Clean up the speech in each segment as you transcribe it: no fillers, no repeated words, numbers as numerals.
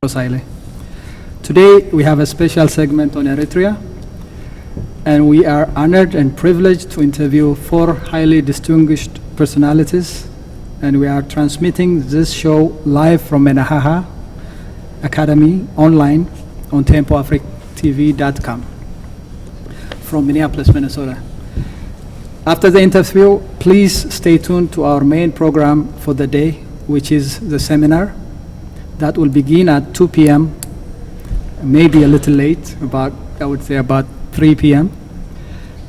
Kosile. Today we have a special segment on Eritrea, and we are honored and privileged to interview 4 highly distinguished personalities, and we are transmitting this show live from Menahaha Academy online on tempoafrictv.com from Minneapolis, Minnesota. After the interview, please stay tuned to our main program for the day, which is the seminar that will begin at 2 p.m., maybe a little late, I would say about 3 p.m.,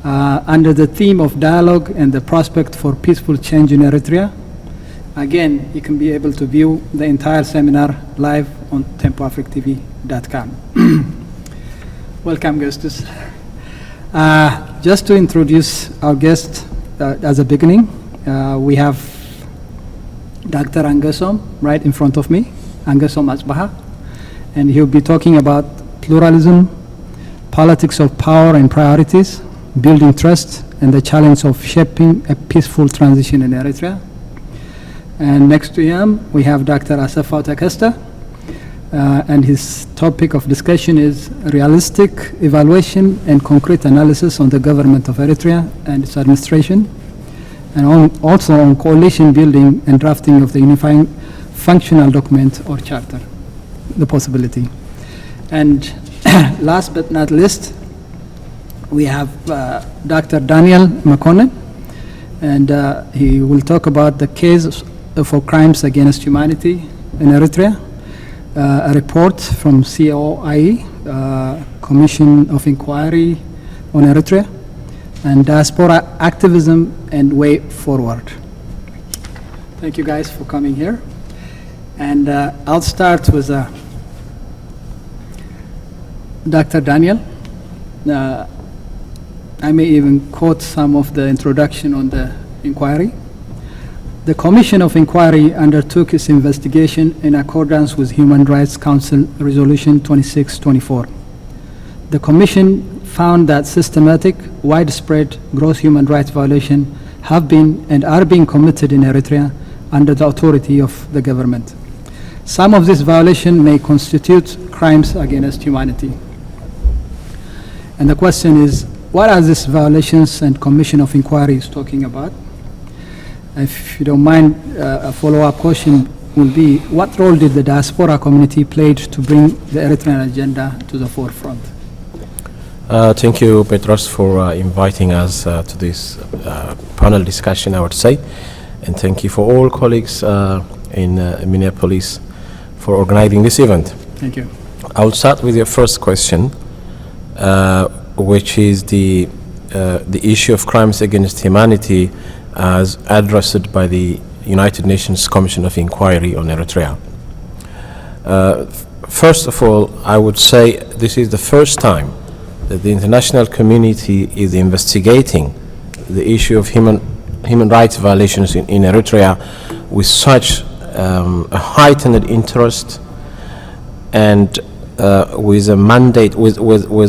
under the theme of dialogue and the prospect for peaceful change in Eritrea. Again, you can be able to view the entire seminar live on tempoafrictv.com. Welcome, guests. Just to introduce our guest as a beginning, we have Dr. Angesom right in front of me, Angesom Asbaha, and he'll be talking about pluralism, politics of power and priorities, building trust, and the challenge of shaping a peaceful transition in Eritrea. And next to him, we have Dr. Assefa Takesta, and his topic of discussion is realistic evaluation and concrete analysis on the government of Eritrea and its administration, and also on coalition building and drafting of the unifying functional document or charter, the possibility. And last but not least, we have Dr. Daniel McConnell, and he will talk about the case for crimes against humanity in Eritrea, a report from COIE, Commission of Inquiry on Eritrea, and diaspora activism and way forward. Thank you guys for coming here. And I'll start with Dr. Daniel. I may even quote some of the introduction on the inquiry. The Commission of Inquiry undertook its investigation in accordance with Human Rights Council Resolution 2624. The Commission found that systematic, widespread, gross human rights violations have been and are being committed in Eritrea under the authority of the government. Some of these violations may constitute crimes against humanity. And the question is, what are these violations and Commission of Inquiry is talking about? If you don't mind, a follow-up question will be, what role did the diaspora community play to bring the Eritrean agenda to the forefront? Thank you, Petros, for inviting us to this panel discussion, I would say. And thank you for all colleagues in Minneapolis for organizing this event. Thank you. I'll start with your first question, which is the issue of crimes against humanity as addressed by the United Nations Commission of Inquiry on Eritrea. First of all, I would say this is the first time that the international community is investigating the issue of human rights violations in Eritrea with such a heightened interest and with a mandate, with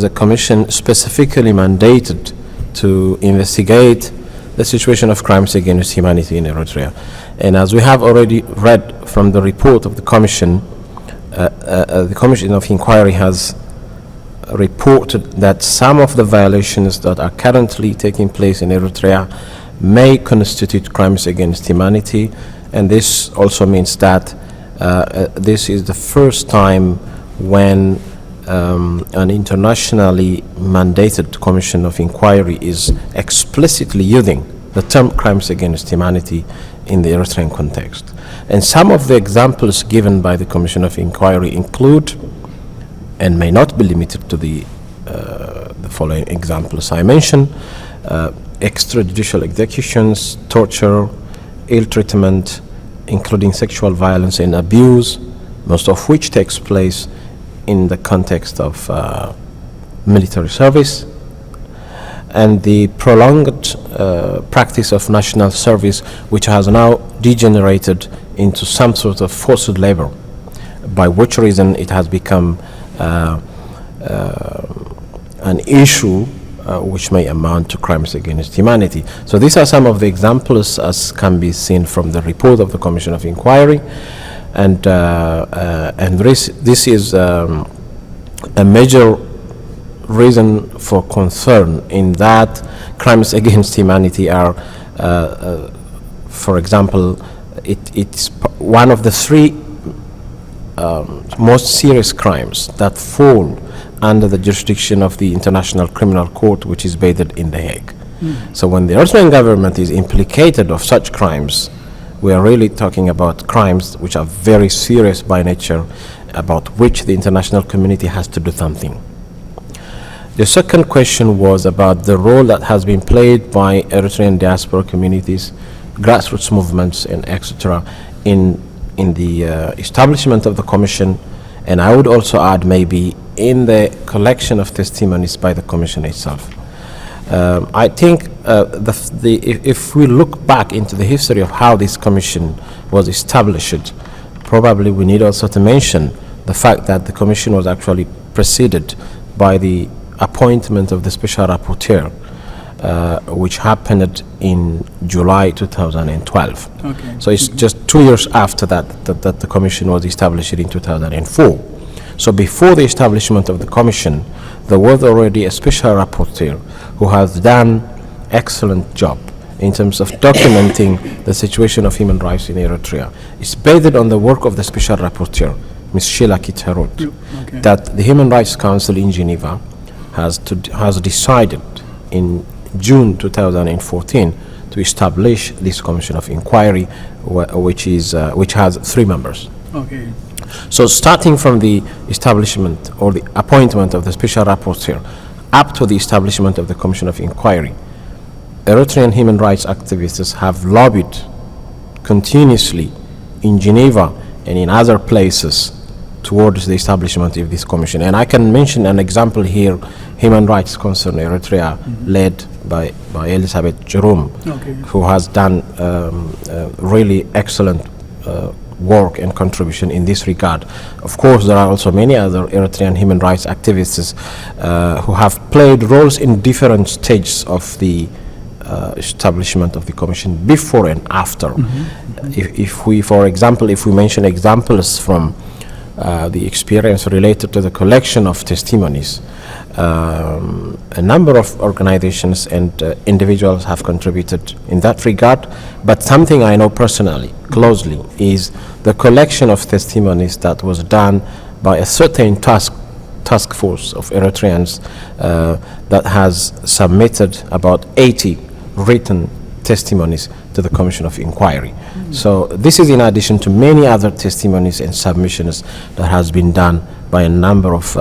a commission specifically mandated to investigate the situation of crimes against humanity in Eritrea. And as we have already read from the report of the Commission, the Commission of Inquiry has reported that some of the violations that are currently taking place in Eritrea may constitute crimes against humanity, and this also means that this is the first time when an internationally mandated Commission of Inquiry is explicitly using the term crimes against humanity in the Eritrean context. And some of the examples given by the Commission of Inquiry include, and may not be limited to the following examples I mentioned: extrajudicial executions, torture, ill treatment, including sexual violence and abuse, most of which takes place in the context of military service, and the prolonged practice of national service, which has now degenerated into some sort of forced labor, by which reason it has become an issue which may amount to crimes against humanity. So these are some of the examples as can be seen from the report of the Commission of Inquiry. and this is a major reason for concern, in that crimes against humanity are, for example, it's one of the three most serious crimes that fall under the jurisdiction of the International Criminal Court, which is based in The Hague. So when the Eritrean government is implicated of such crimes, we are really talking about crimes which are very serious by nature, about which the international community has to do something. The second question was about the role that has been played by Eritrean diaspora communities, grassroots movements, and etc. in the establishment of the commission, and I would also add maybe in the collection of testimonies by the commission itself. I think if we look back into the history of how this commission was established, probably we need also to mention the fact that the commission was actually preceded by the appointment of the special rapporteur, which happened in July 2012. Okay. So it's just 2 years after that the commission was established in 2004. So before the establishment of the commission, there was already a special rapporteur who has done excellent job in terms of documenting the situation of human rights in Eritrea. It's based on the work of the special rapporteur, Ms. Sheila Kitterot, Okay. that the Human Rights Council in Geneva has decided in June 2014 to establish this commission of inquiry, which has 3 members. Okay. So starting from the establishment or the appointment of the special rapporteur up to the establishment of the commission of inquiry, Eritrean human rights activists have lobbied continuously in Geneva and in other places towards the establishment of this commission. And I can mention an example here, Human Rights Concern Eritrea, led by Elizabeth Jerome, Okay. who has done really excellent work and contribution in this regard. Of course, there are also many other Eritrean human rights activists who have played roles in different stages of the establishment of the commission, before and after. If we, for example, if we mention examples from the experience related to the collection of testimonies, a number of organizations and individuals have contributed in that regard, but something I know personally, closely, is the collection of testimonies that was done by a certain task force of Eritreans that has submitted about 80 written testimonies to the Commission of Inquiry. So this is in addition to many other testimonies and submissions that has been done by a number of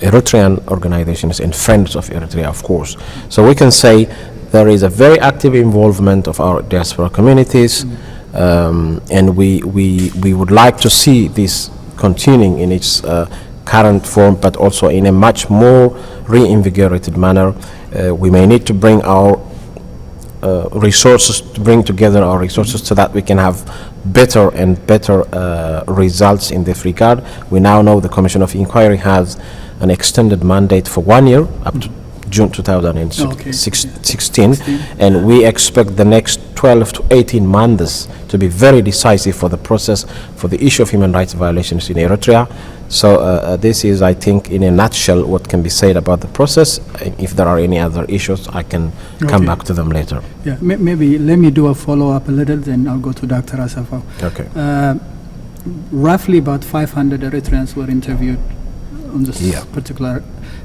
Eritrean organizations and friends of Eritrea, of course. So we can say there is a very active involvement of our diaspora communities, and we would like to see this continuing in its current form, but also in a much more reinvigorated manner. We may need to bring our resources, to bring together our resources so that we can have better and better results in this regard. We now know the Commission of Inquiry has an extended mandate for 1 year, up to June 2016, and we expect the next 12 to 18 months to be very decisive for the process, for the issue of human rights violations in Eritrea. So this is, I think, in a nutshell, what can be said about the process. If there are any other issues, I can come back to them later. Yeah, maybe let me do a follow-up a little, then I'll go to Dr. Asafo. Okay. Roughly about 500 Eritreans were interviewed on this particular,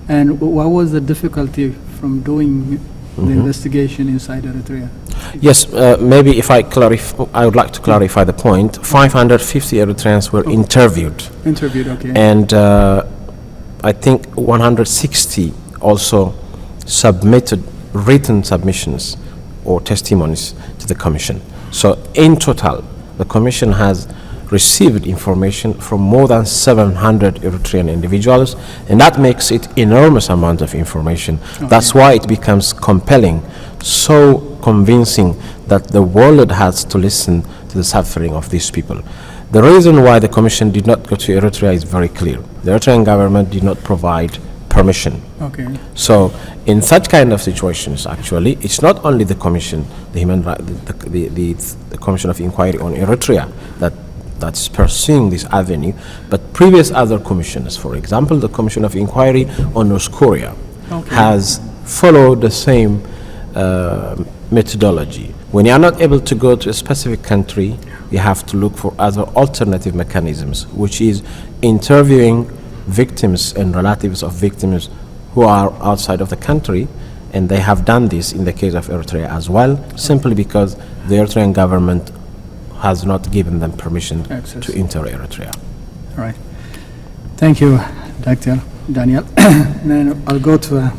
and what was the difficulty from doing the investigation inside Eritrea? Yes, maybe if I would like to clarify the point. 550 Eritreans were interviewed. Interviewed, okay. And I think 160 also submitted written submissions or testimonies to the Commission. So in total, the Commission has received information from more than 700 Eritrean individuals, and that makes it enormous amount of information. Okay. That's why it becomes compelling, so convincing that the world has to listen to the suffering of these people. The reason why the Commission did not go to Eritrea is very clear. The Eritrean government did not provide permission. Okay. So in such kind of situations, actually, it's not only the Commission, the Commission of Inquiry on Eritrea, that that is pursuing this avenue, but previous other commissioners, for example, the Commission of Inquiry on North Korea, has followed the same methodology. When you are not able to go to a specific country, you have to look for other alternative mechanisms, which is interviewing victims and relatives of victims who are outside of the country, and they have done this in the case of Eritrea as well, simply because the Eritrean government has not given them permission to enter Eritrea. All right. Thank you, Dr. Daniel. Then I'll go to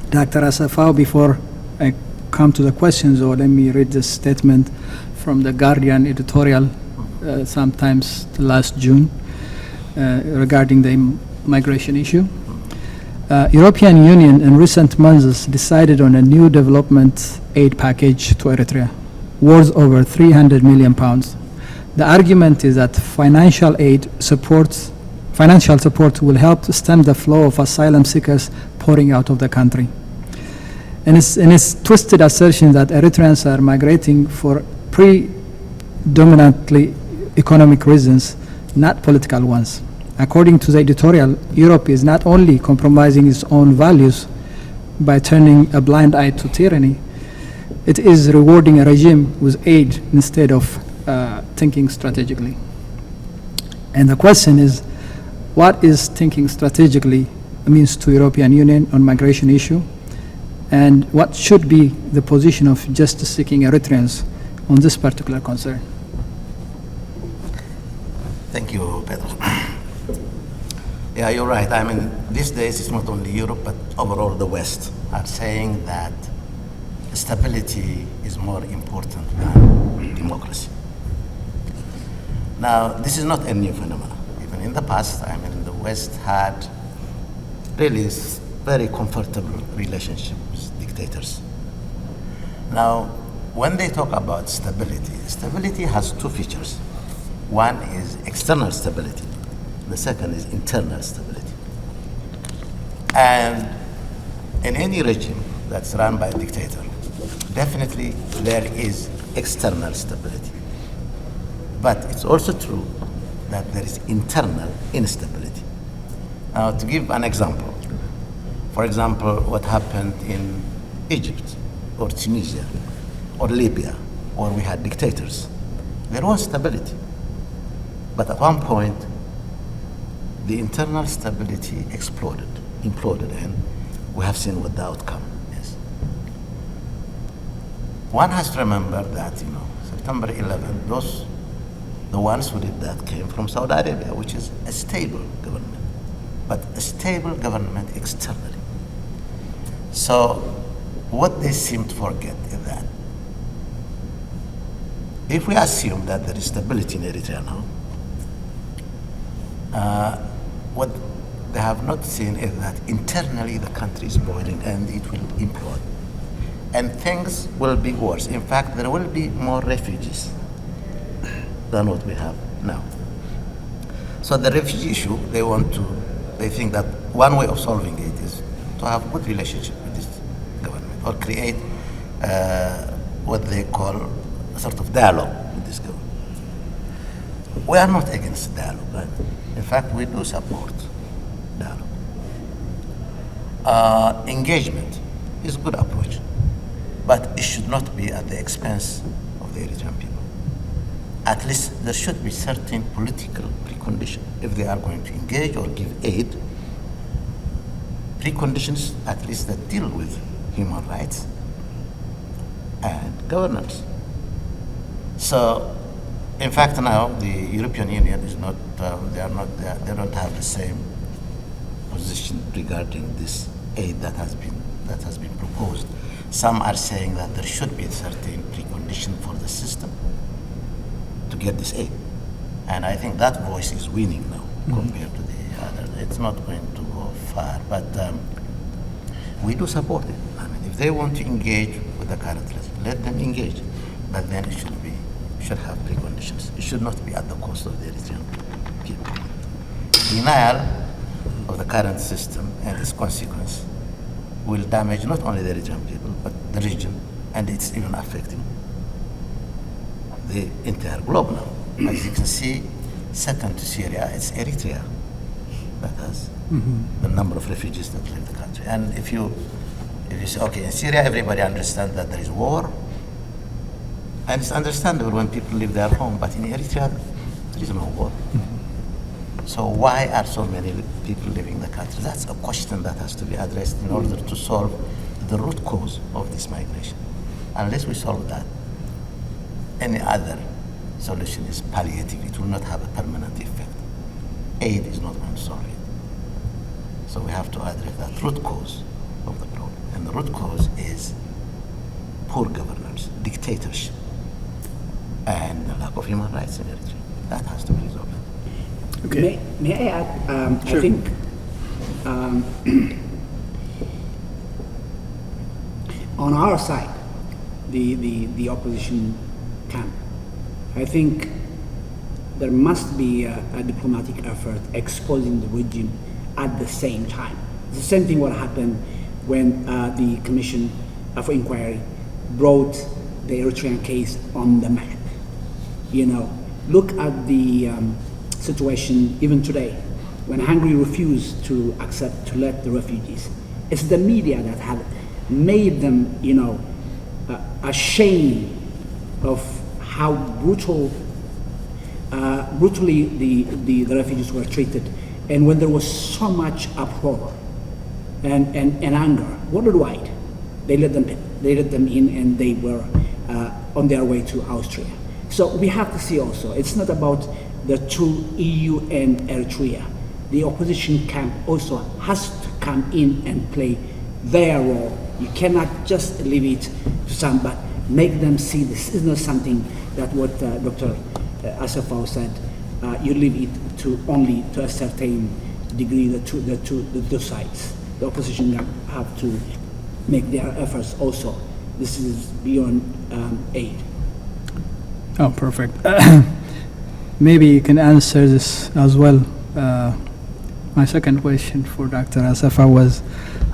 Dr. Asafau before I come to the questions, or let me read this statement from the Guardian editorial sometimes last June regarding the migration issue. European Union in recent months decided on a new development aid package to Eritrea, worth over £300 million. The argument is that financial support will help to stem the flow of asylum seekers pouring out of the country. And it's twisted assertion that Eritreans are migrating for predominantly economic reasons, not political ones. According to the editorial, Europe is not only compromising its own values by turning a blind eye to tyranny, it is rewarding a regime with aid instead of thinking strategically. And the question is, what is thinking strategically means to European Union on migration issue, and what should be the position of justice-seeking Eritreans on this particular concern? Thank you, Pedro. Yeah, you're right. I mean, these days it's not only Europe, but overall the West are saying that stability is more important than democracy. Now, this is not a new phenomenon. Even in the past, I mean, the West had really very comfortable relationship with dictators. Now, when they talk about stability, stability has two features. One is external stability. The second is internal stability. And in any regime that's run by a dictator, definitely there is external stability. But it's also true that there is internal instability. Now, to give an example, for example, what happened in Egypt or Tunisia or Libya, where we had dictators, there was stability. But at one point, the internal stability imploded, and we have seen what the outcome is. One has to remember that, September 11, the ones who did that came from Saudi Arabia, which is a stable government, but a stable government externally. So what they seem to forget is that if we assume that there is stability in Eritrea now, what they have not seen is that internally the country is boiling and it will implode. And things will be worse. In fact, there will be more refugees than what we have now. So the refugee issue, they think that one way of solving it is to have good relationship with this government, or create what they call a sort of dialogue with this government. We are not against dialogue, right? In fact, we do support dialogue. Engagement is a good approach, but it should not be at the expense of the Eritrean people. At least there should be certain political preconditions if they are going to engage or give aid. Preconditions, at least, that deal with human rights and governance. So, in fact, now the European Union is not. They don't have the same position regarding this aid that has been proposed. Some are saying that there should be a certain precondition for the system to get this aid, and I think that voice is winning now compared to the other. It's not going to go far, but we do support it. I mean, if they want to engage with the current regime, let them engage, but then it should have preconditions. It should not be at the cost of the Eritrean people. Denial of the current system and its consequence will damage not only the Eritrean people, but the region, and it's even affecting the entire globe now. As you can see, second to Syria, it's Eritrea that has the number of refugees that leave the country. And if you say, okay, in Syria, everybody understands that there is war, and it's understandable when people leave their home, but in Eritrea, there is no war. So why are so many people leaving the country? That's a question that has to be addressed in order to solve the root cause of this migration. Unless we solve that, any other solution is palliative. It will not have a permanent effect. Aid is not going to solve it. So we have to address that root cause of the problem. And the root cause is poor governance, dictatorship, and the lack of human rights in Eritrea. That has to be resolved. Okay. May I add? Sure. I think on our side, the opposition camp, I think there must be a diplomatic effort exposing the regime at the same time. It's the same thing what happened when the Commission for Inquiry brought the Eritrean case on the map. You know, look at the situation even today, when Hungary refused to accept to let the refugees. It's the media that have made them, you know, ashamed of how brutally the refugees were treated, and when there was so much uproar and anger worldwide, they let them in, and they were on their way to Austria. So we have to see also, it's not about the two EU and Eritrea. The opposition camp also has to come in and play their role. You cannot just leave it to some, but make them see this is not something that what Dr. Asafau said, you leave it to only to a certain degree, the two sides. The opposition have to make their efforts also. This is beyond aid. Oh, perfect. Maybe you can answer this as well. My second question for Dr. Asafau was,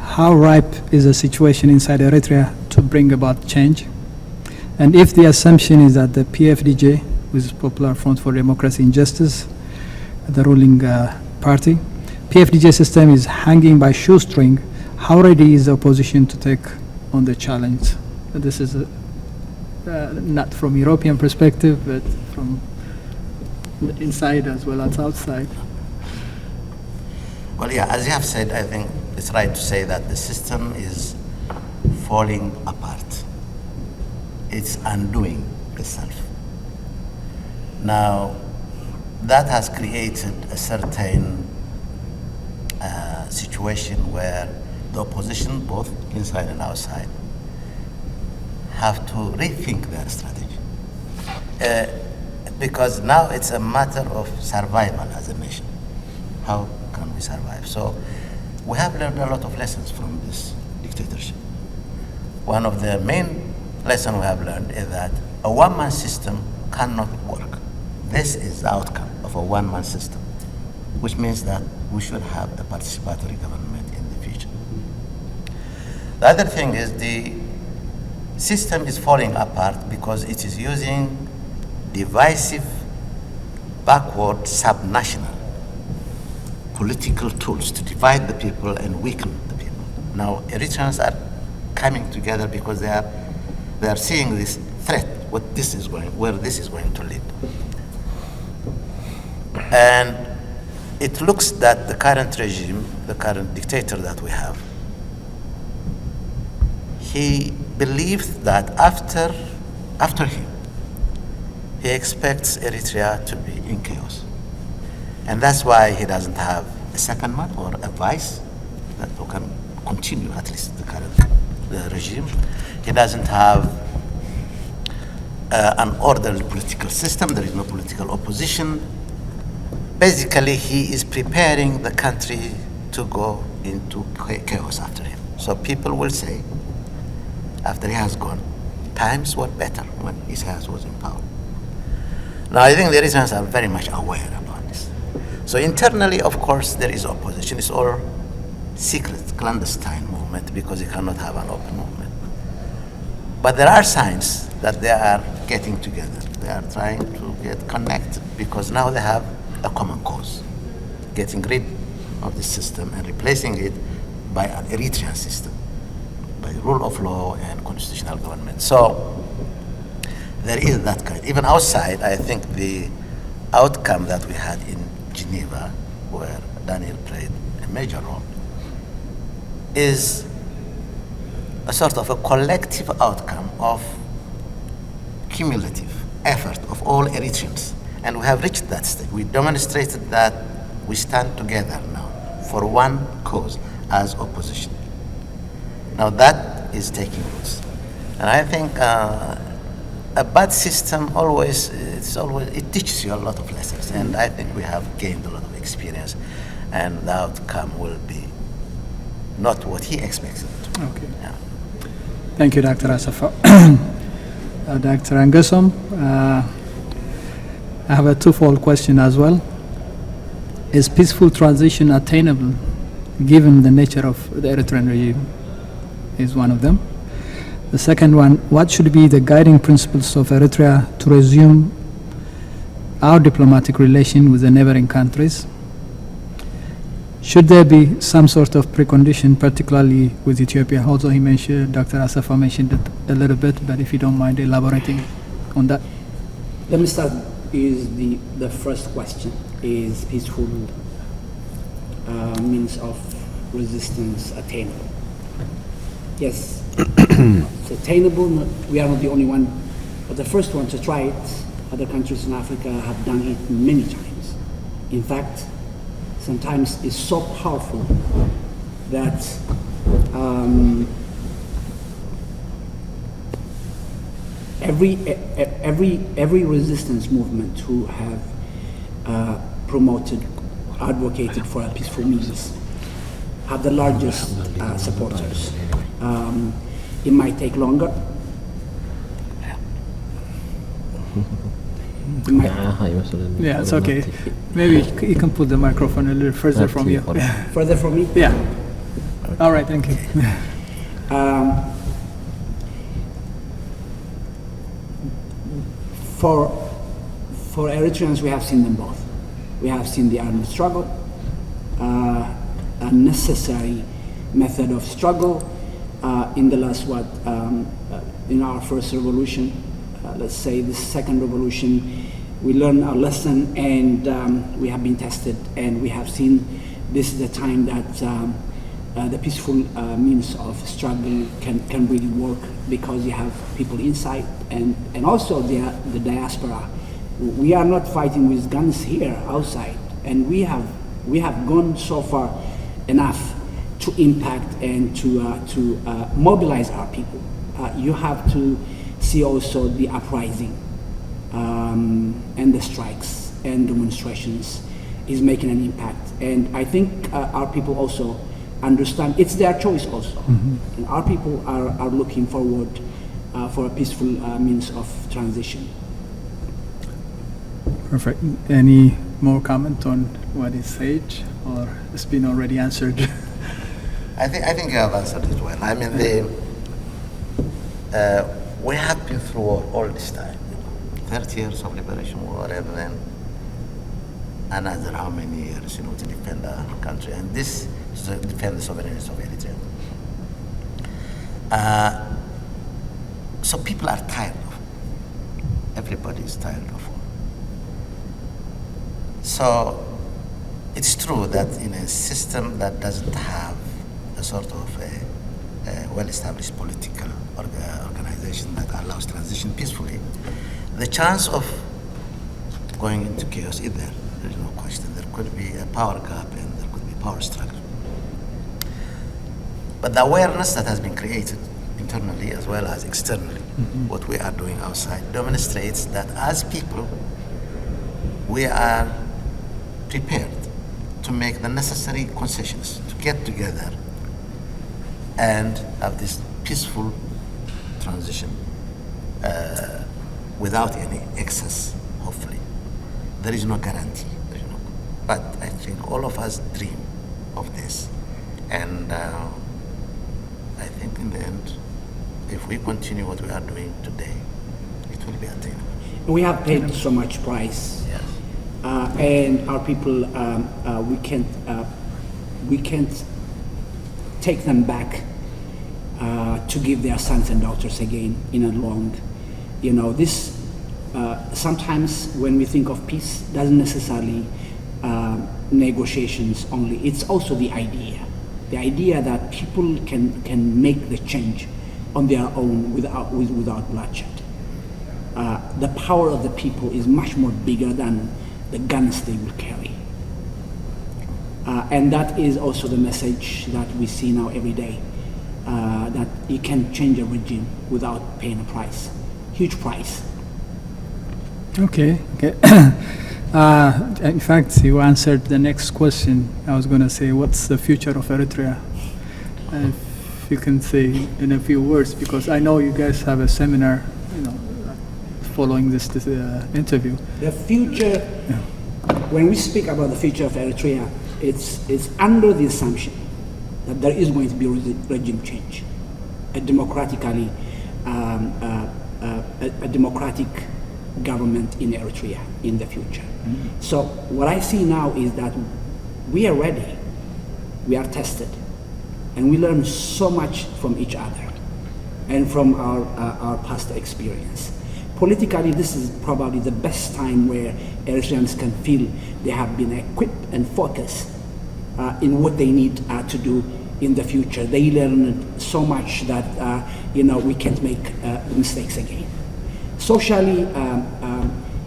how ripe is the situation inside Eritrea to bring about change? And if the assumption is that the PFDJ, which is Popular Front for Democracy and Justice, the ruling party, PFDJ system is hanging by shoestring, how ready is the opposition to take on the challenge? This is not from European perspective, but from inside as well as outside. Well, yeah, as you have said, I think it's right to say that the system is falling apart. It's undoing itself. Now, that has created a certain situation where the opposition, both inside and outside, have to rethink their strategy. Because now it's a matter of survival as a nation. How can we survive? So we have learned a lot of lessons from this dictatorship. One of the main lessons we have learned is that a one-man system cannot work. This is the outcome of a one-man system, which means that we should have a participatory government in the future. The other thing is the system is falling apart because it is using divisive, backward, subnational political tools to divide the people and weaken the people. Now, Eritreans are coming together because they are seeing this threat, where this is going to lead. And it looks that the current regime, the current dictator that we have, he believes that after him, he expects Eritrea to be in chaos. And that's why he doesn't have a second man or a vice that can continue, at least the current regime. He doesn't have an orderly political system. There is no political opposition. Basically, he is preparing the country to go into chaos after him. So people will say, after he has gone, times were better when Isaias was in power. Now, I think the Eritreans are very much aware about this. So internally, of course, there is opposition. It's all secret, clandestine movement because you cannot have an open movement. But there are signs that they are getting together. They are trying to get connected, because now they have a common cause, getting rid of the system and replacing it by an Eritrean system, by rule of law and constitutional government. So there is that kind. Even outside, I think the outcome that we had in Geneva, where Daniel played a major role, is a sort of a collective outcome of cumulative effort of all Eritreans. And we have reached that stage. We demonstrated that we stand together now for one cause as opposition. Now that is taking roots. And I think a bad system it teaches you a lot of lessons. And I think we have gained a lot of experience, and the outcome will be not what he expected it to be. Okay. Yeah. Thank you, Dr. Asafa. Dr. Angesom, I have a twofold question as well. Is peaceful transition attainable given the nature of the Eritrean regime? Is one of them. The second one, what should be the guiding principles of Eritrea to resume our diplomatic relation with the neighboring countries? Should there be some sort of precondition, particularly with Ethiopia? Also, Dr. Asafa mentioned it a little bit, but if you don't mind elaborating on that. Let me start with the first question. Is peaceful means of resistance attainable? Yes, it's attainable. We are not the only one, but the first one to try it. Other countries in Africa have done it many times. In fact, sometimes it's so powerful that every resistance movement who have promoted, advocated for a peaceful means have the largest supporters. It might take longer. Yeah, it's okay. Maybe you can put the microphone a little further from you. Further from me? Yeah. All right, thank you. For Eritreans, we have seen them both. We have seen the armed struggle, a necessary method of struggle in the last, in our first revolution, let's say the second revolution, we learned our lesson, and we have been tested, and we have seen this is the time that the peaceful means of struggle can really work, because you have people inside and also the diaspora. We are not fighting with guns here outside, and we have gone so far enough to impact and to mobilize our people. You have to see also the uprising and the strikes and demonstrations is making an impact. And I think our people also understand it's their choice also. Mm-hmm. And our people are looking forward for a peaceful means of transition. Perfect. Any more comment on what is said, or it's been already answered? I think you have answered it well. I mean, we have been through all this time, 30 years of liberation war, and then another how many years, to defend our country, and this is to defend the sovereignty of Eritrea. So people are tired of war. Everybody is tired of war. So it's true that in a system that doesn't have a sort of a well-established political organization that allows transition peacefully, the chance of going into chaos is there. There is no question. There could be a power gap and there could be power struggle. But the awareness that has been created internally as well as externally, what we are doing outside, demonstrates that as people, we are prepared to make the necessary concessions to get together and have this peaceful transition without any excess, hopefully. There is no guarantee. But I think all of us dream of this. And I think in the end, if we continue what we are doing today, it will be attainable. We have paid so much price, and our people, we can't take them back to give their sons and daughters again in a long, this. Sometimes when we think of peace, doesn't necessarily negotiations only. It's also the idea that people can make the change on their own without bloodshed. The power of the people is much more bigger than the guns they will carry. And that is also the message that we see now every day, that you can change a regime without paying a price, huge price. Okay. In fact, you answered the next question. I was going to say, what's the future of Eritrea? If you can say in a few words, because I know you guys have a seminar, following this interview. The future, when we speak about the future of Eritrea, it's under the assumption that there is going to be regime change, a democratic government in Eritrea in the future. Mm-hmm. So what I see now is that we are ready, we are tested, and we learn so much from each other and from our past experience. Politically, this is probably the best time where Eritreans can feel they have been equipped and focused in what they need to do in the future. They learn so much that we can't make mistakes again. Socially,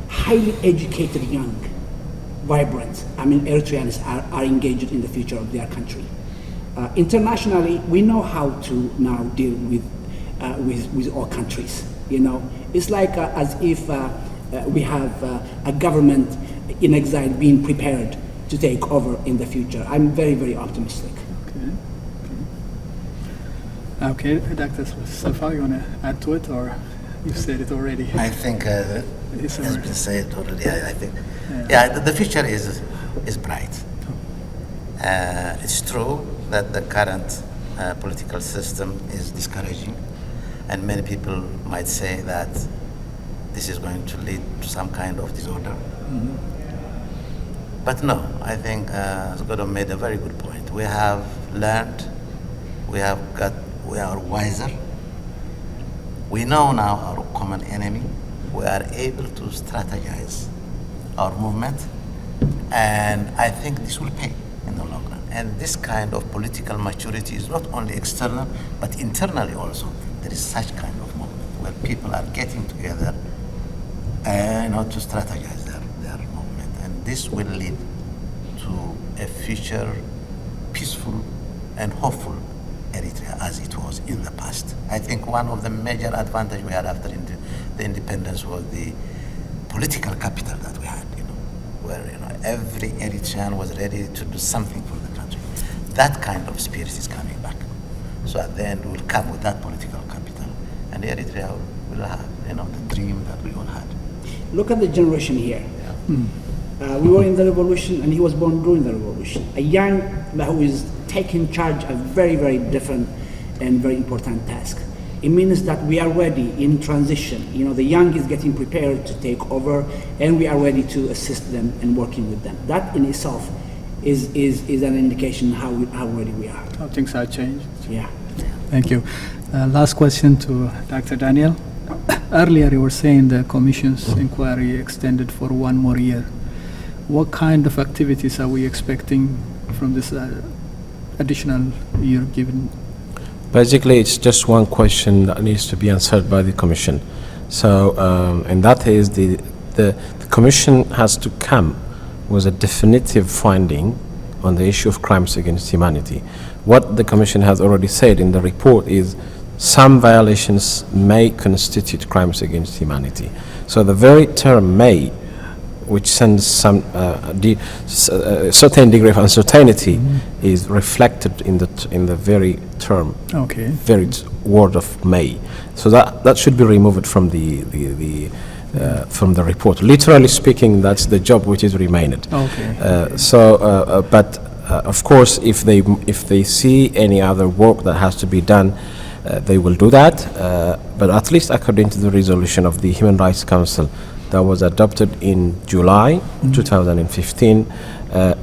highly educated, young, vibrant, Eritreans are engaged in the future of their country. Internationally, we know how to now deal with all countries. It's like as if we have a government in exile being prepared to take over in the future. I'm very, very optimistic. Okay, Dr. Safa, you want to add to it, or you've said it already? I think it's been said already. I think, the future is bright. It's true that the current political system is discouraging, and many people might say that this is going to lead to some kind of disorder. Mm-hmm. But no, I think Zgodom made a very good point. We have learned, we are wiser. We know now our common enemy. We are able to strategize our movement, and I think this will pay in the long run. And this kind of political maturity is not only external, but internally also. There is such kind of movement where people are getting together to strategize their movement. And this will lead to a future peaceful and hopeful Eritrea as it was in the past. I think one of the major advantages we had after the independence was the political capital that we had, where every Eritrean was ready to do something for the country. That kind of spirit is coming back. So at the end, we'll come with that political capital, and Eritrea will have the dream that we all had. Look at the generation here. Yeah. We were in the revolution, and he was born during the revolution. A young who is taking charge of very, very different and very important task. It means that we are ready in transition. The young is getting prepared to take over, and we are ready to assist them and working with them. That in itself is an indication how ready we are. How things have changed. Yeah. Thank you. Last question to Dr. Daniel. Earlier you were saying the Commission's inquiry extended for 1 more year. What kind of activities are we expecting from this additional year given? Basically, it's just one question that needs to be answered by the Commission. So, and that is the Commission has to come with a definitive finding on the issue of crimes against humanity. What the Commission has already said in the report is some violations may constitute crimes against humanity. So the very term may, which sends some certain degree of uncertainty, is reflected in the very term, very word of may. So that should be removed from the report. Literally speaking, that's the job which is remained. But of course, if they see any other work that has to be done, they will do that. But at least according to the resolution of the Human Rights Council, that was adopted in July 2015,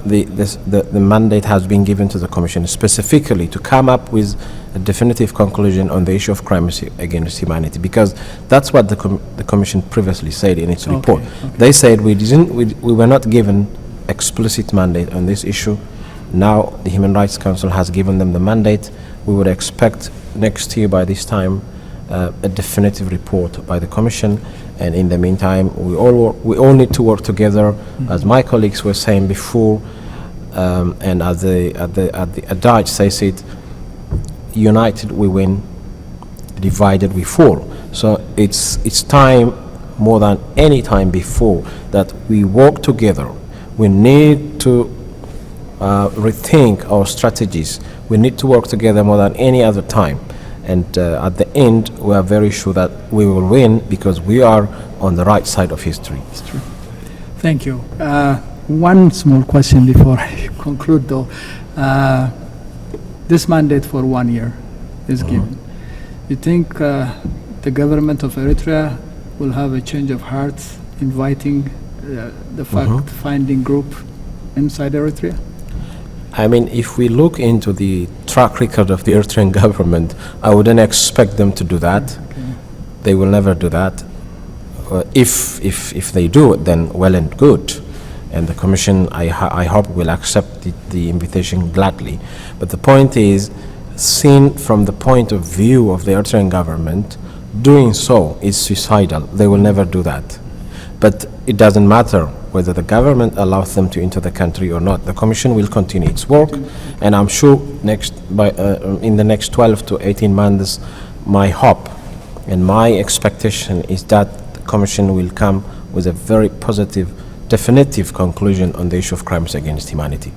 the mandate has been given to the Commission specifically to come up with a definitive conclusion on the issue of crimes against humanity, because that's what the Commission previously said in its report. Okay. They said we were not given explicit mandate on this issue. Now the Human Rights Council has given them the mandate. We would expect next year by this time a definitive report by the Commission, and in the meantime we all need to work together, as my colleagues were saying before, and as the adage says it, united we win, divided we fall. So it's time, more than any time before, that we work together. We need to rethink our strategies. We need to work together more than any other time. And at the end, we are very sure that we will win, because we are on the right side of history. It's true. Thank you. One small question before I conclude, though. This mandate for 1 year is given. You think the government of Eritrea will have a change of heart, inviting the fact-finding group inside Eritrea? I mean, if we look into the track record of the Eritrean government, I wouldn't expect them to do that. Okay. They will never do that. If they do it, then well and good. And the Commission, I hope, will accept the invitation gladly. But the point is, seen from the point of view of the Eritrean government, doing so is suicidal. They will never do that. But it doesn't matter whether the government allows them to enter the country or not. The Commission will continue its work, and I'm sure in the next 12 to 18 months, my hope and my expectation is that the Commission will come with a very positive, definitive conclusion on the issue of crimes against humanity.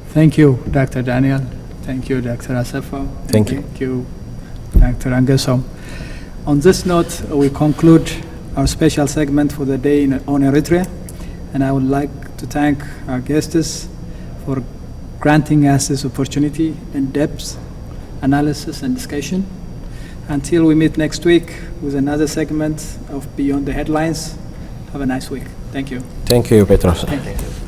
Thank you, Dr. Daniel. Thank you, Dr. Assefa. Thank you. Thank you, Dr. Angesom. On this note, we conclude our special segment for the day on Eritrea, and I would like to thank our guests for granting us this opportunity in depth analysis and discussion. Until we meet next week with another segment of Beyond the Headlines, have a nice week. Thank you. Thank you, Petros. Thank you.